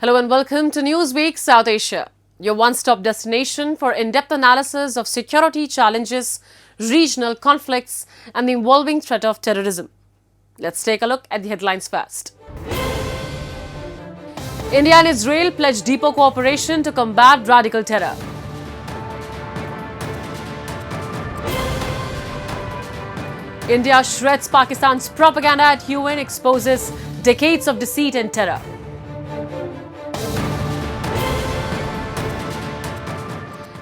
Hello and welcome to Newsweek South Asia, your one-stop destination for in-depth analysis of security challenges, regional conflicts and the evolving threat of terrorism. Let's take a look at the headlines first. India and Israel pledge deeper cooperation to combat radical terror. India shreds Pakistan's propaganda at UN, exposes decades of deceit and terror.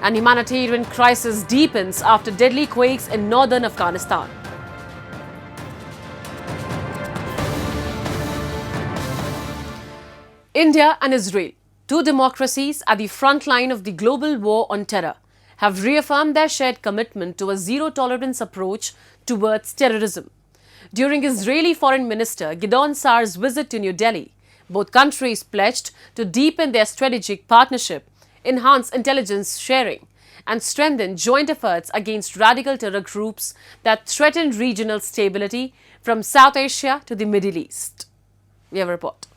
And humanitarian crisis deepens after deadly quakes in northern Afghanistan. India and Israel, two democracies at the front line of the global war on terror, have reaffirmed their shared commitment to a zero-tolerance approach towards terrorism. During Israeli Foreign Minister Gideon Saar's visit to New Delhi, both countries pledged to deepen their strategic partnership, enhance intelligence sharing, and strengthen joint efforts against radical terror groups that threaten regional stability from South Asia to the Middle East. We have a report.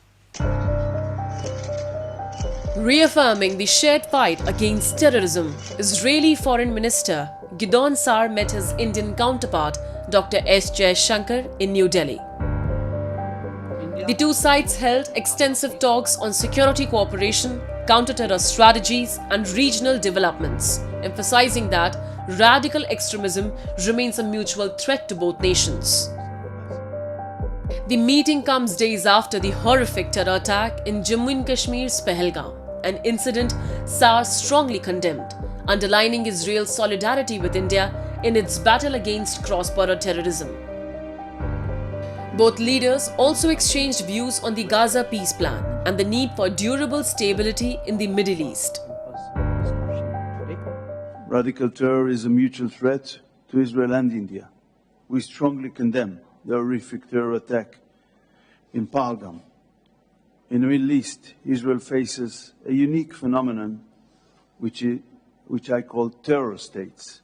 Reaffirming the shared fight against terrorism, Israeli Foreign Minister Gideon Saar met his Indian counterpart Dr. S. Jaishankar in New Delhi. The two sides held extensive talks on security cooperation, counter-terror strategies and regional developments, emphasizing that radical extremism remains a mutual threat to both nations. The meeting comes days after the horrific terror attack in Jammu and Kashmir's Pahalgam, an incident Saar strongly condemned, underlining Israel's solidarity with India in its battle against cross-border terrorism. Both leaders also exchanged views on the Gaza peace plan and the need for durable stability in the Middle East. Radical terror is a mutual threat to Israel and India. We strongly condemn the horrific terror attack in Pahalgam. In the Middle East, Israel faces a unique phenomenon which I call terror states.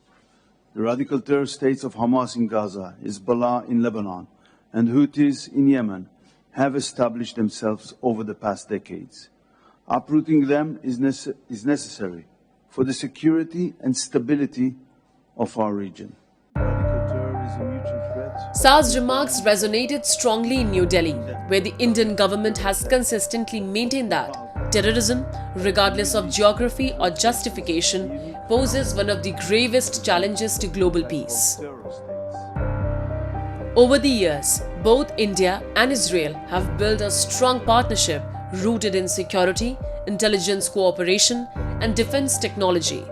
The radical terror states of Hamas in Gaza, Hezbollah in Lebanon, and Houthis in Yemen have established themselves over the past decades. Uprooting them is necessary for the security and stability of our region. Radical terror is a mutual threat. Saar's remarks resonated strongly in New Delhi, where the Indian government has consistently maintained that terrorism, regardless of geography or justification, poses one of the gravest challenges to global peace. Over the years, both India and Israel have built a strong partnership rooted in security, intelligence cooperation, and defense technology.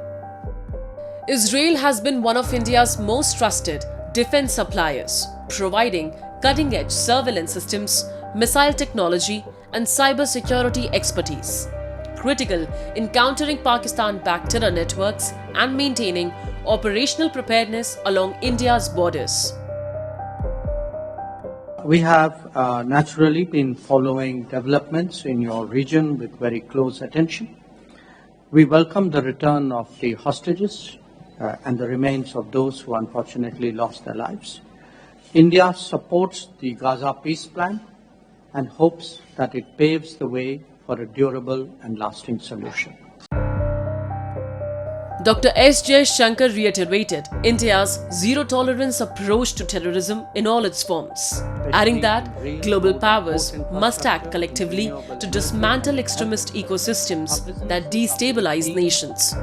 Israel has been one of India's most trusted defense suppliers, providing cutting-edge surveillance systems, missile technology, and cybersecurity expertise, critical in countering Pakistan-backed terror networks and maintaining operational preparedness along India's borders. We have naturally been following developments in your region with very close attention. We welcome the return of the hostages and the remains of those who unfortunately lost their lives. India supports the Gaza peace plan and hopes that it paves the way for a durable and lasting solution. Dr. S. Jaishankar reiterated India's zero-tolerance approach to terrorism in all its forms, adding that global powers must act collectively to dismantle extremist ecosystems that destabilize nations.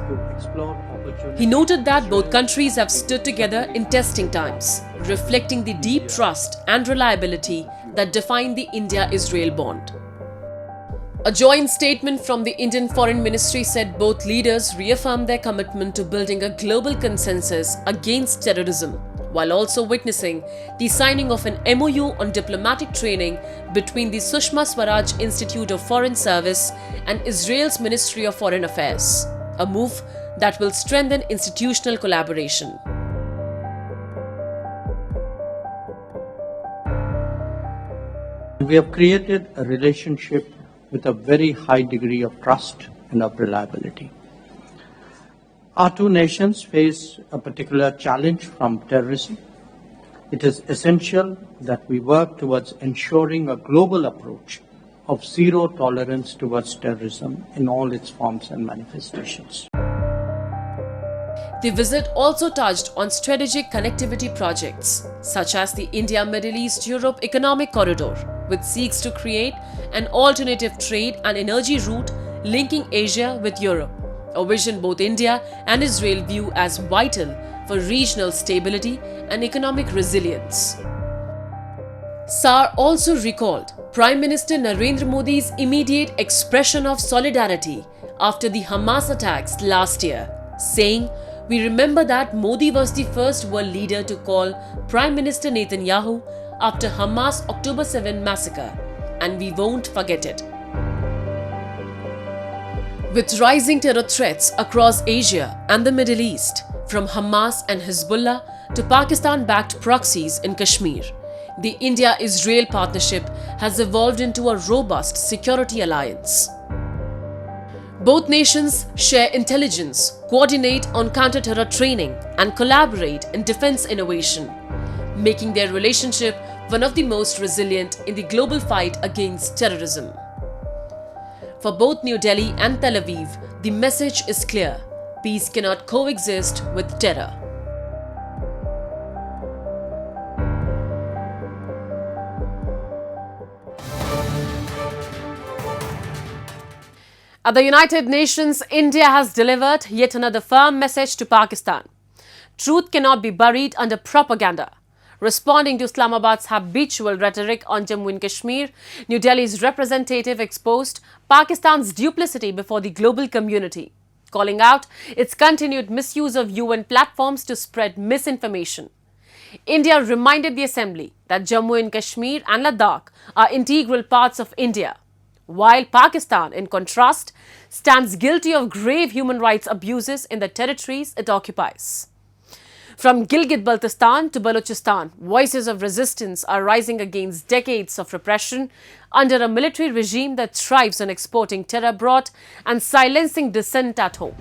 He noted that both countries have stood together in testing times, reflecting the deep trust and reliability that define the India-Israel bond. A joint statement from the Indian Foreign Ministry said both leaders reaffirmed their commitment to building a global consensus against terrorism, while also witnessing the signing of an MOU on diplomatic training between the Sushma Swaraj Institute of Foreign Service and Israel's Ministry of Foreign Affairs, a move that will strengthen institutional collaboration. We have created a relationship with a very high degree of trust and of reliability. Our two nations face a particular challenge from terrorism. It is essential that we work towards ensuring a global approach of zero tolerance towards terrorism in all its forms and manifestations. The visit also touched on strategic connectivity projects, such as the India-Middle East-Europe Economic Corridor, which seeks to create an alternative trade and energy route linking Asia with Europe, a vision both India and Israel view as vital for regional stability and economic resilience. SAR also recalled Prime Minister Narendra Modi's immediate expression of solidarity after the Hamas attacks last year, saying, "We remember that Modi was the first world leader to call Prime Minister Netanyahu after Hamas October 7 massacre, and we won't forget it." With rising terror threats across Asia and the Middle East, from Hamas and Hezbollah to Pakistan-backed proxies in Kashmir, the India-Israel partnership has evolved into a robust security alliance. Both nations share intelligence, coordinate on counter-terror training, and collaborate in defense innovation, making their relationship one of the most resilient in the global fight against terrorism. For both New Delhi and Tel Aviv, the message is clear: peace cannot coexist with terror. At the United Nations, India has delivered yet another firm message to Pakistan. Truth cannot be buried under propaganda. Responding to Islamabad's habitual rhetoric on Jammu and Kashmir, New Delhi's representative exposed Pakistan's duplicity before the global community, calling out its continued misuse of UN platforms to spread misinformation. India reminded the Assembly that Jammu and Kashmir and Ladakh are integral parts of India, while Pakistan, in contrast, stands guilty of grave human rights abuses in the territories it occupies. From Gilgit-Baltistan to Balochistan, voices of resistance are rising against decades of repression under a military regime that thrives on exporting terror abroad and silencing dissent at home.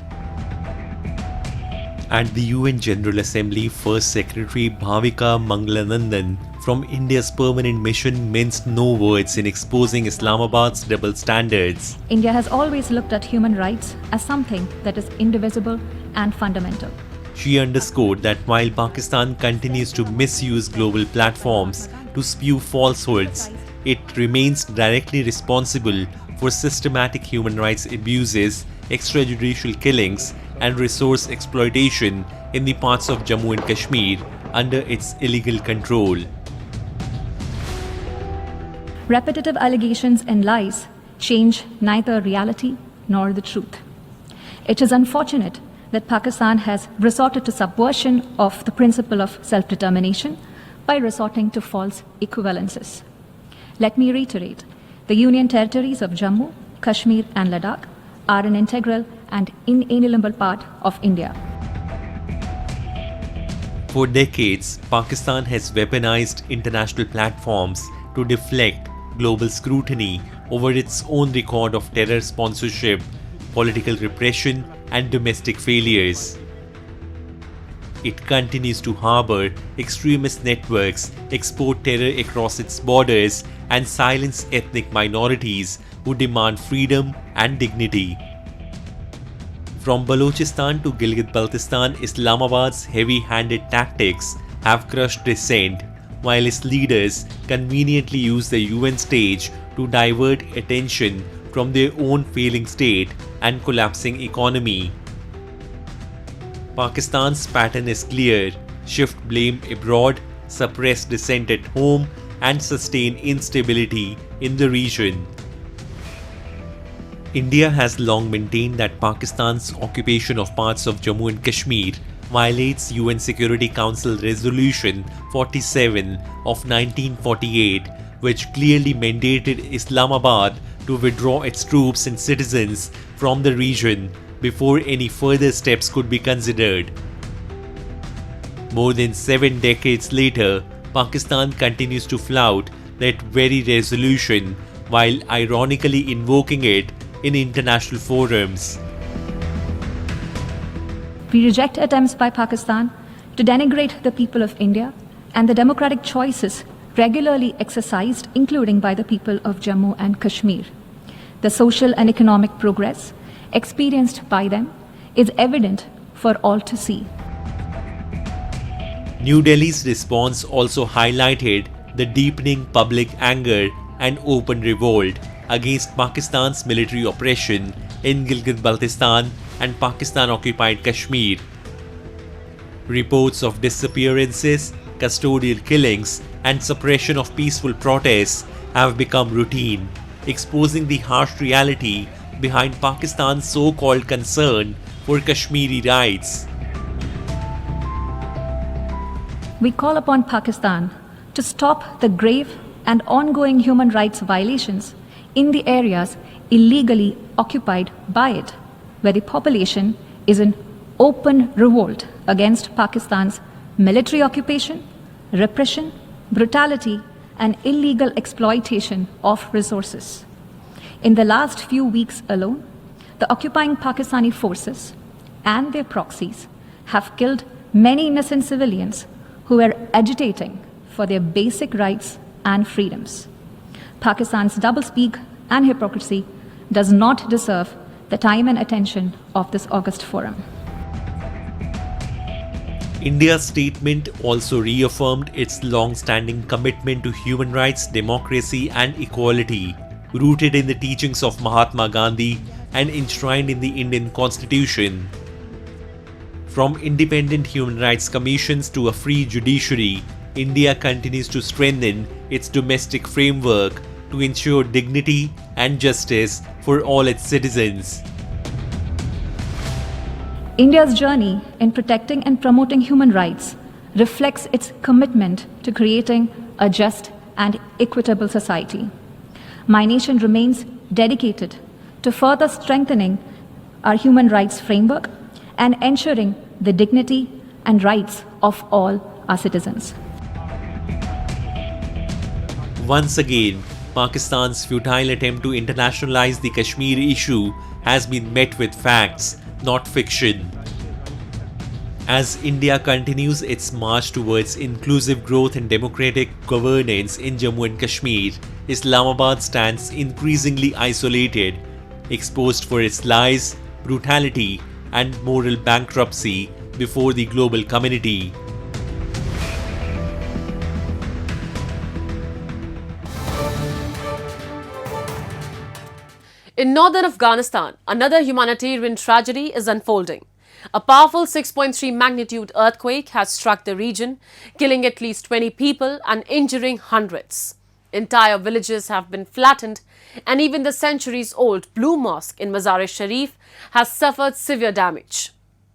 At the UN General Assembly, First Secretary Bhavika Mangalanandan from India's permanent mission minced no words in exposing Islamabad's double standards. India has always looked at human rights as something that is indivisible and fundamental. She underscored that while Pakistan continues to misuse global platforms to spew falsehoods, it remains directly responsible for systematic human rights abuses, extrajudicial killings, and resource exploitation in the parts of Jammu and Kashmir under its illegal control. Repetitive allegations and lies change neither reality nor the truth. It is unfortunate that Pakistan has resorted to subversion of the principle of self-determination by resorting to false equivalences. Let me reiterate, the Union territories of Jammu, Kashmir and Ladakh are an integral and inalienable part of India. For decades, Pakistan has weaponized international platforms to deflect global scrutiny over its own record of terror sponsorship, political repression, and domestic failures. It continues to harbor extremist networks, export terror across its borders, and silence ethnic minorities who demand freedom and dignity. From Balochistan to Gilgit-Baltistan, Islamabad's heavy-handed tactics have crushed dissent, while its leaders conveniently use the UN stage to divert attention from their own failing state and collapsing economy. Pakistan's pattern is clear: shift blame abroad, suppress dissent at home, and sustain instability in the region. India has long maintained that Pakistan's occupation of parts of Jammu and Kashmir violates UN Security Council Resolution 47 of 1948, which clearly mandated Islamabad to withdraw its troops and citizens from the region before any further steps could be considered. More than 7 decades later, Pakistan continues to flout that very resolution while ironically invoking it in international forums. We reject attempts by Pakistan to denigrate the people of India and the democratic choices regularly exercised, including by the people of Jammu and Kashmir. The social and economic progress experienced by them is evident for all to see. New Delhi's response also highlighted the deepening public anger and open revolt against Pakistan's military oppression in Gilgit-Baltistan and Pakistan-occupied Kashmir. Reports of disappearances, custodial killings, and suppression of peaceful protests have become routine, exposing the harsh reality behind Pakistan's so-called concern for Kashmiri rights. We call upon Pakistan to stop the grave and ongoing human rights violations in the areas illegally occupied by it, where the population is in open revolt against Pakistan's military occupation, repression, brutality, and illegal exploitation of resources. In the last few weeks alone, the occupying Pakistani forces and their proxies have killed many innocent civilians who were agitating for their basic rights and freedoms. Pakistan's doublespeak and hypocrisy does not deserve the time and attention of this august forum. India's statement also reaffirmed its long-standing commitment to human rights, democracy, and equality, rooted in the teachings of Mahatma Gandhi and enshrined in the Indian Constitution. From independent human rights commissions to a free judiciary, India continues to strengthen its domestic framework to ensure dignity and justice for all its citizens. India's journey in protecting and promoting human rights reflects its commitment to creating a just and equitable society. My nation remains dedicated to further strengthening our human rights framework and ensuring the dignity and rights of all our citizens. Once again, Pakistan's futile attempt to internationalize the Kashmir issue has been met with facts, not fiction. As India continues its march towards inclusive growth and democratic governance in Jammu and Kashmir, Islamabad stands increasingly isolated, exposed for its lies, brutality, and moral bankruptcy before the global community. In northern Afghanistan, another humanitarian tragedy is unfolding. A powerful 6.3 magnitude earthquake has struck the region, killing at least 20 people and injuring hundreds. Entire villages have been flattened, and even the centuries-old Blue Mosque in Mazar-e-Sharif has suffered severe damage.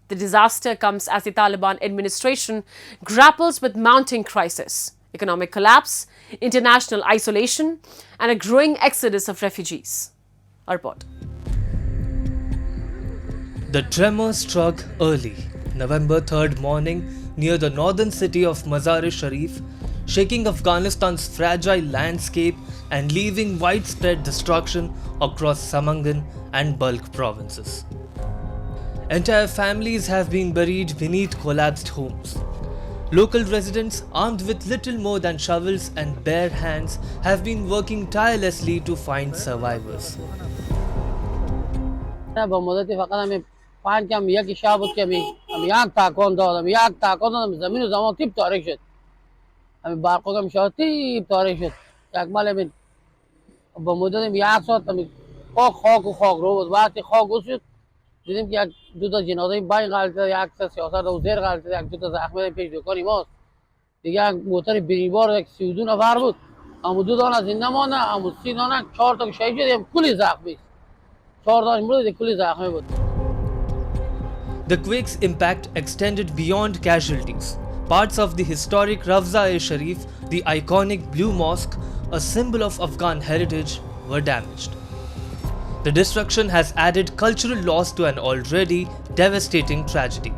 The disaster comes as the Taliban administration grapples with mounting crisis, economic collapse, international isolation, and a growing exodus of refugees. Our report. The tremor struck early, November 3rd morning, near the northern city of Mazar-e-Sharif, shaking Afghanistan's fragile landscape and leaving widespread destruction across Samangan and Balkh provinces. Entire families have been buried beneath collapsed homes. Local residents, armed with little more than shovels and bare hands, have been working tirelessly to find survivors. پنج کم یکی شب بود که یک تکان دادم زمین و زمان تیپ تاریک شد همین برقا که میشه تیپ تاریک شد یکمال با مدت یک ساعت خاک رو بود وقتی خاک شد دیدیم که یک دو تا جنازه بین غلطه یک تا سیاست و زیر غلطه یک دو تا زخمی پیش دکانی ماست دیگه یک موتر بریبار یک 32 نفر بود اما دو دانه زنده مانده اما 30 دانه 4 تا که شهید شدیم کلی زخمی 4 دانه مرد کلی زخمی بود. The quake's impact extended beyond casualties. Parts of the historic Ravza-e-Sharif, the iconic Blue Mosque, a symbol of Afghan heritage, were damaged. The destruction has added cultural loss to an already devastating tragedy.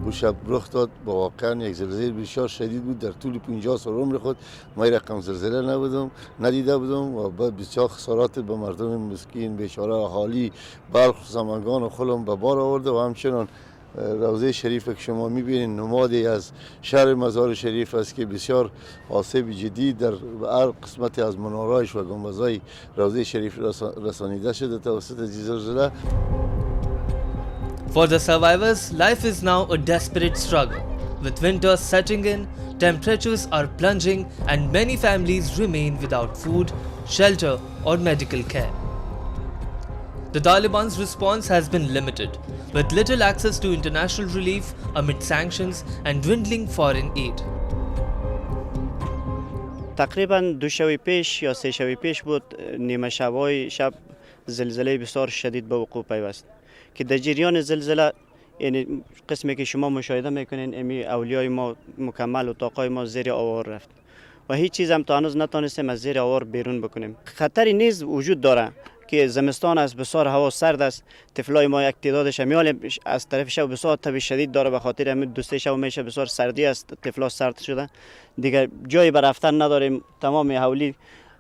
اون شب رخ داد با واقعا یک زلزله بسیار شدید بود در طول 50 سال عمر خود ما رقم زلزله ندیده بودم و بسیار خسارات به مردم مسکین بیچاره اهالی بلخ سمنگان و خلم به بار آورده و همچنان روضه شریف که شما میبینید نمادی از شهر مزار شریف است که بسیار آسیب جدی در هر قسمتی از مناره‌اش و گنبدهای روضه شریف رسانیده شده توسط زلزله. For the survivors, life is now a desperate struggle. With winter setting in, temperatures are plunging and many families remain without food, shelter or medical care. The Taliban's response has been limited, with little access to international relief amid sanctions and dwindling foreign aid. تقریبا 2 شب پیش یا 3 شب پیش بود نیمه شب زلزله بسیار شدید به وقوع پیوست که در جریان زلزله یعنی قسمی که شما مشاهده میکنین امی اولیای ما مکمل اتاقای ما زیر آوار رفت و هیچ چیز هم تا هنوز نتونستیم از زیر آوار بیرون بکنیم. خطری نیز وجود داره که زمستان است، بسیار هوا سرد است، طفلای ما یک تعدادش میال از طرف شب بسیار تب شدید داره به خاطر همین 2 شب میشه بسیار سردی است، طفلا سرد شده دیگه جایی بر رفتن نداریم، تمام حولی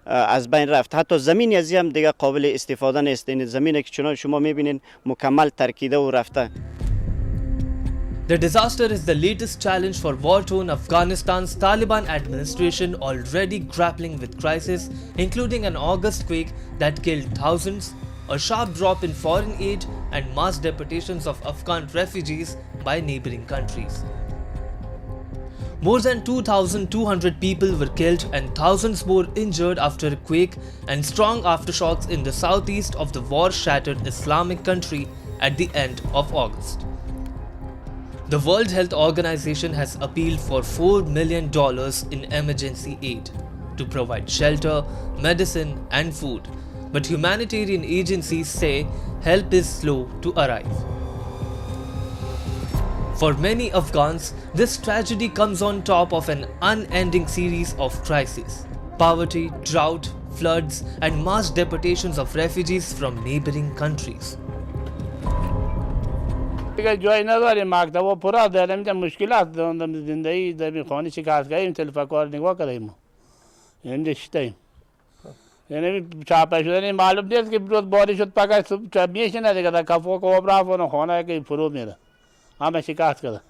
از بین رفت، حتی زمین ازی هم دیگه قابل استفاده نیست، این زمینی که چون شما میبینین مکمل ترکیده و رفته. The disaster is the latest challenge for war-torn Afghanistan's Taliban administration, already grappling with crisis, including an August quake that killed thousands, a sharp drop in foreign aid, and mass deportations of Afghan refugees by neighboring countries. More than 2,200 people were killed and thousands more injured after a quake and strong aftershocks in the southeast of the war-shattered Islamic country at the end of August. The World Health Organization has appealed for $4 million in emergency aid to provide shelter, medicine, and food, but humanitarian agencies say help is slow to arrive. For many Afghans, this tragedy comes on top of an unending series of crises: poverty, drought, floods, and mass deportations of refugees from neighboring countries. دیگه جایی نداریم، مکتبا پر داریم، اینجا مشکلات داریم، زندگی در خانه شکست کردیم، تلفکار نگاه کردیم، اینجا شدیم، یعنی چاپ شدن معلوم نیست که روز بارش شد پکر صبح میشه نه دیگه، کفو کو برافون خانه که فرو میره، همه شکست کرده.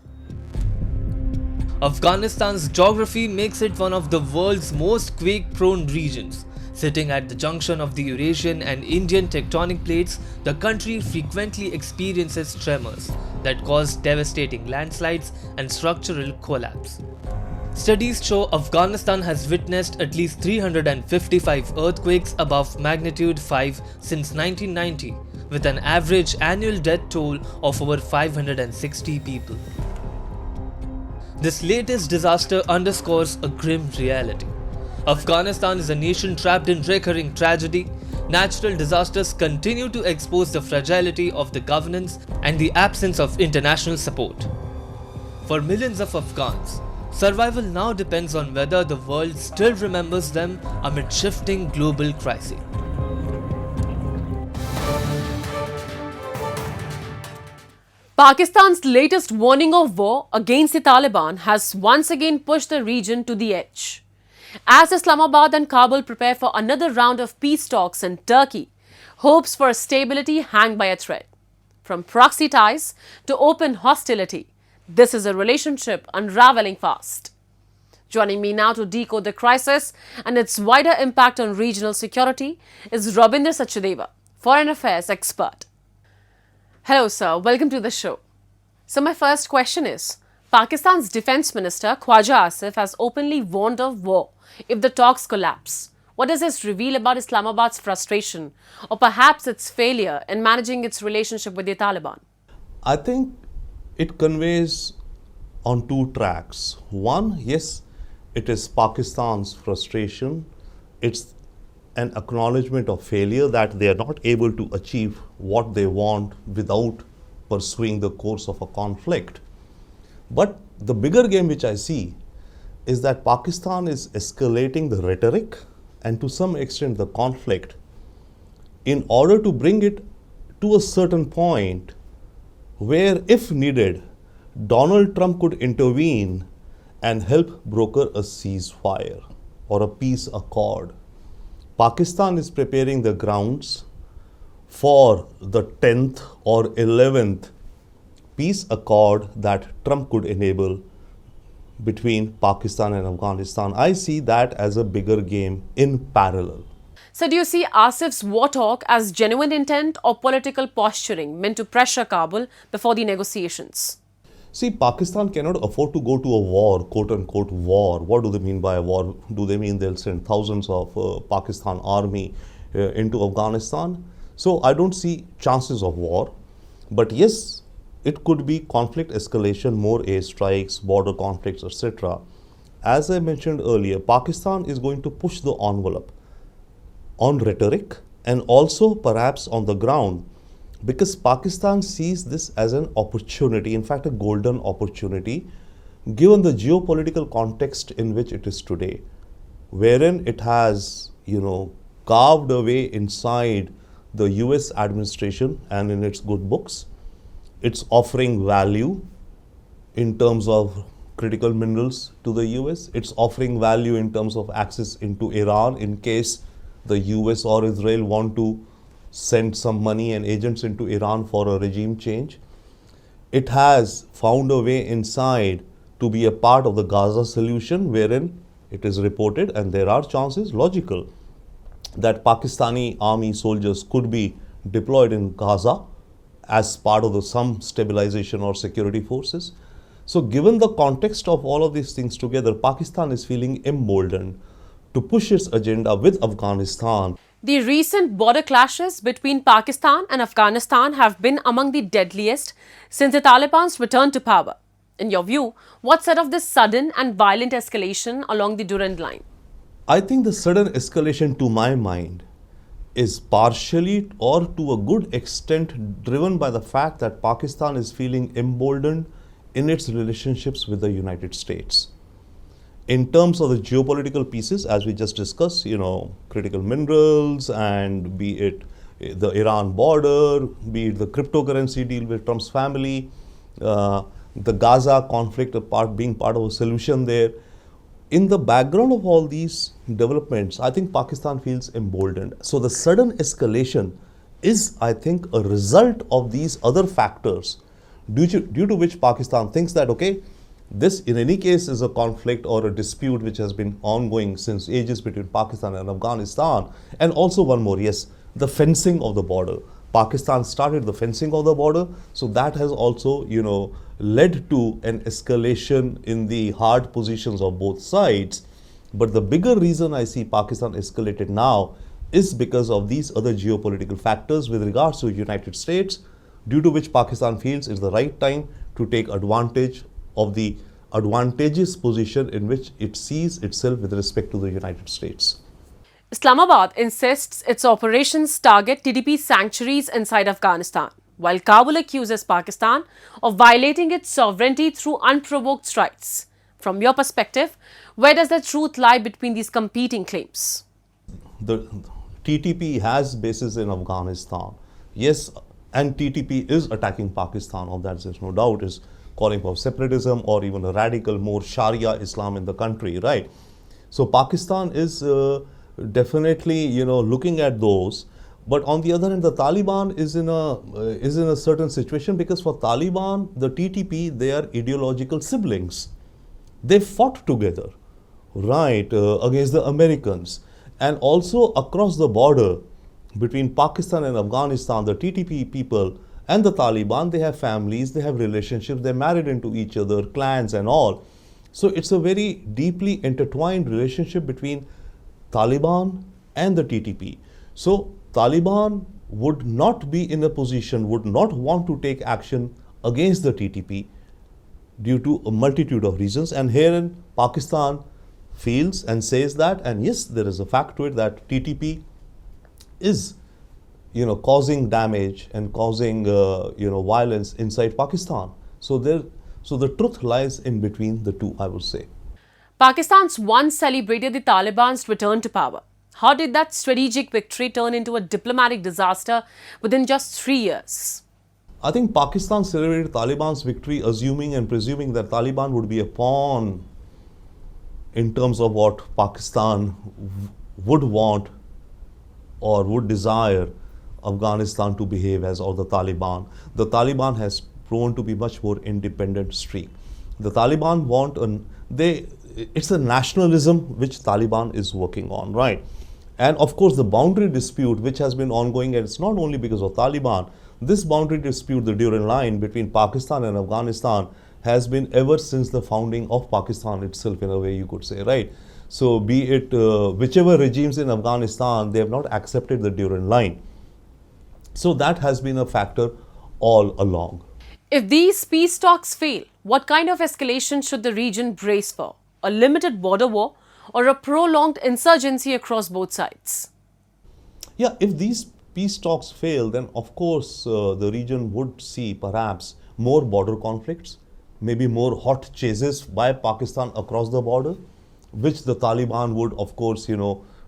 Afghanistan's geography makes it one of the world's most quake-prone regions. Sitting at the junction of the Eurasian and Indian tectonic plates, the country frequently experiences tremors that cause devastating landslides and structural collapse. Studies show Afghanistan has witnessed at least 355 earthquakes above magnitude 5 since 1990, with an average annual death toll of over 560 people. This latest disaster underscores a grim reality. Afghanistan is a nation trapped in recurring tragedy. Natural disasters continue to expose the fragility of the governance and the absence of international support. For millions of Afghans, survival now depends on whether the world still remembers them amid shifting global crises. Pakistan's latest warning of war against the Taliban has once again pushed the region to the edge. As Islamabad and Kabul prepare for another round of peace talks in Turkey, hopes for stability hang by a thread. From proxy ties to open hostility, this is a relationship unraveling fast. Joining me now to decode the crisis and its wider impact on regional security is Rabinder Sachdeva, Foreign Affairs expert. Hello sir, welcome to the show. So my first question is, Pakistan's Defence Minister Khwaja Asif has openly warned of war if the talks collapse. What does this reveal about Islamabad's frustration or perhaps its failure in managing its relationship with the Taliban? I think it conveys on 2 tracks. One, yes, it is Pakistan's frustration. It's an acknowledgement of failure that they are not able to achieve what they want without pursuing the course of a conflict. But the bigger game which I see is that Pakistan is escalating the rhetoric and to some extent the conflict in order to bring it to a certain point where, if needed, Donald Trump could intervene and help broker a ceasefire or a peace accord. Pakistan is preparing the grounds for the 10th or 11th peace accord that Trump could enable between Pakistan and Afghanistan. I see that as a bigger game in parallel. So do you see Asif's war talk as genuine intent or political posturing meant to pressure Kabul before the negotiations? See, Pakistan cannot afford to go to a war, quote unquote war. What do they mean by a war? Do they mean they'll send thousands of Pakistan army into Afghanistan? So I don't see chances of war. But yes, it could be conflict escalation, more airstrikes, border conflicts, etc. As I mentioned earlier, Pakistan is going to push the envelope on rhetoric and also perhaps on the ground, because Pakistan sees this as an opportunity, in fact a golden opportunity, given the geopolitical context in which it is today, wherein it has, carved away inside the US administration and in its good books. It's offering value in terms of critical minerals to the US. It's offering value in terms of access into Iran in case the US or Israel want to send some money and agents into Iran for a regime change. It has found a way inside to be a part of the Gaza solution, wherein it is reported, and there are chances, logical, that Pakistani army soldiers could be deployed in Gaza as part of some stabilization or security forces. So given the context of all of these things together, Pakistan is feeling emboldened to push its agenda with Afghanistan. The recent border clashes between Pakistan and Afghanistan have been among the deadliest since the Taliban's return to power. In your view, what set off this sudden and violent escalation along the Durand line? I think the sudden escalation, to my mind, is partially or to a good extent driven by the fact that Pakistan is feeling emboldened in its relationships with the United States. In terms of the geopolitical pieces, as we just discussed, critical minerals, and be it the Iran border, be it the cryptocurrency deal with Trump's family, the Gaza conflict being part of a solution there. In the background of all these developments, I think Pakistan feels emboldened. So the sudden escalation is, I think, a result of these other factors due to which Pakistan thinks that, okay, this in any case is a conflict or a dispute which has been ongoing since ages between Pakistan and Afghanistan. And also one more, yes, the fencing of the border. Pakistan started the fencing of the border, so that has also, led to an escalation in the hard positions of both sides. But the bigger reason I see Pakistan escalated now is because of these other geopolitical factors with regards to the United States, due to which Pakistan feels it's the right time to take advantage of the advantageous position in which it sees itself with respect to the United States. Islamabad insists its operations target TTP sanctuaries inside Afghanistan, while Kabul accuses Pakistan of violating its sovereignty through unprovoked strikes. From your perspective, where does the truth lie between these competing claims? The TTP has bases in Afghanistan. Yes, and TTP is attacking Pakistan, of that there's no doubt, is calling for separatism or even a radical, more Sharia Islam in the country, right? So Pakistan is definitely, looking at those. But on the other hand, the Taliban is in a certain situation, because for Taliban, the TTP, they are ideological siblings. They fought together, right, against the Americans. And also across the border between Pakistan and Afghanistan, the TTP people and the Taliban, they have families, they have relationships, they're married into each other, clans and all. So it's a very deeply intertwined relationship between Taliban and the TTP. So Taliban would not be in a position, would not want to take action against the TTP due to a multitude of reasons. And herein Pakistan feels and says that, and yes, there is a fact to it, that TTP is causing damage and causing violence inside Pakistan. So the truth lies in between the two, I would say. Pakistan's once celebrated the Taliban's return to power. How did that strategic victory turn into a diplomatic disaster within just 3 years? I think Pakistan celebrated Taliban's victory assuming and presuming that Taliban would be a pawn in terms of what Pakistan would want or would desire Afghanistan to behave as, or the Taliban. The Taliban has proven to be much more independent streak. The Taliban it's a nationalism which Taliban is working on, right? And of course, the boundary dispute which has been ongoing, and it's not only because of Taliban, this boundary dispute, the Durand line between Pakistan and Afghanistan, has been ever since the founding of Pakistan itself, in a way you could say, right? So be it whichever regimes in Afghanistan, they have not accepted the Durand line. So that has been a factor all along. If these peace talks fail, what kind of escalation should the region brace for? A limited border war or a prolonged insurgency across both sides? Yeah, if these peace talks fail, then of course the region would see perhaps more border conflicts, maybe more hot chases by Pakistan across the border, which the Taliban would, of course,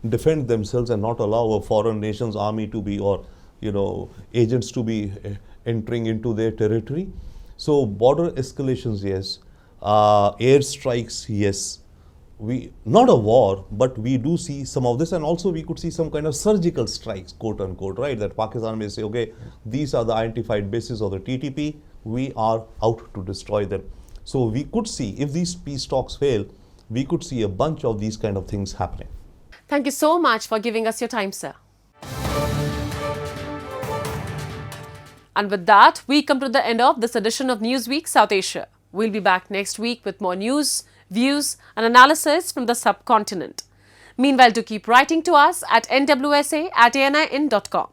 defend themselves and not allow a foreign nation's army to be, or, agents to be entering into their territory. So border escalations, yes. Airstrikes, yes. Not a war, but we do see some of this, and also we could see some kind of surgical strikes, quote unquote, right? That Pakistan may say, okay, these are the identified bases of the TTP, we are out to destroy them. So we could see, if these peace talks fail, we could see a bunch of these kind of things happening. Thank you so much for giving us your time, sir. And with that, we come to the end of this edition of Newsweek South Asia. We'll be back next week with more news, views and analysis from the subcontinent. Meanwhile, do keep writing to us at nwsa@anin.com.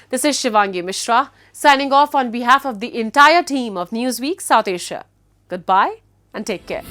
This is Shivangi Mishra signing off on behalf of the entire team of Newsweek South Asia. Goodbye and take care.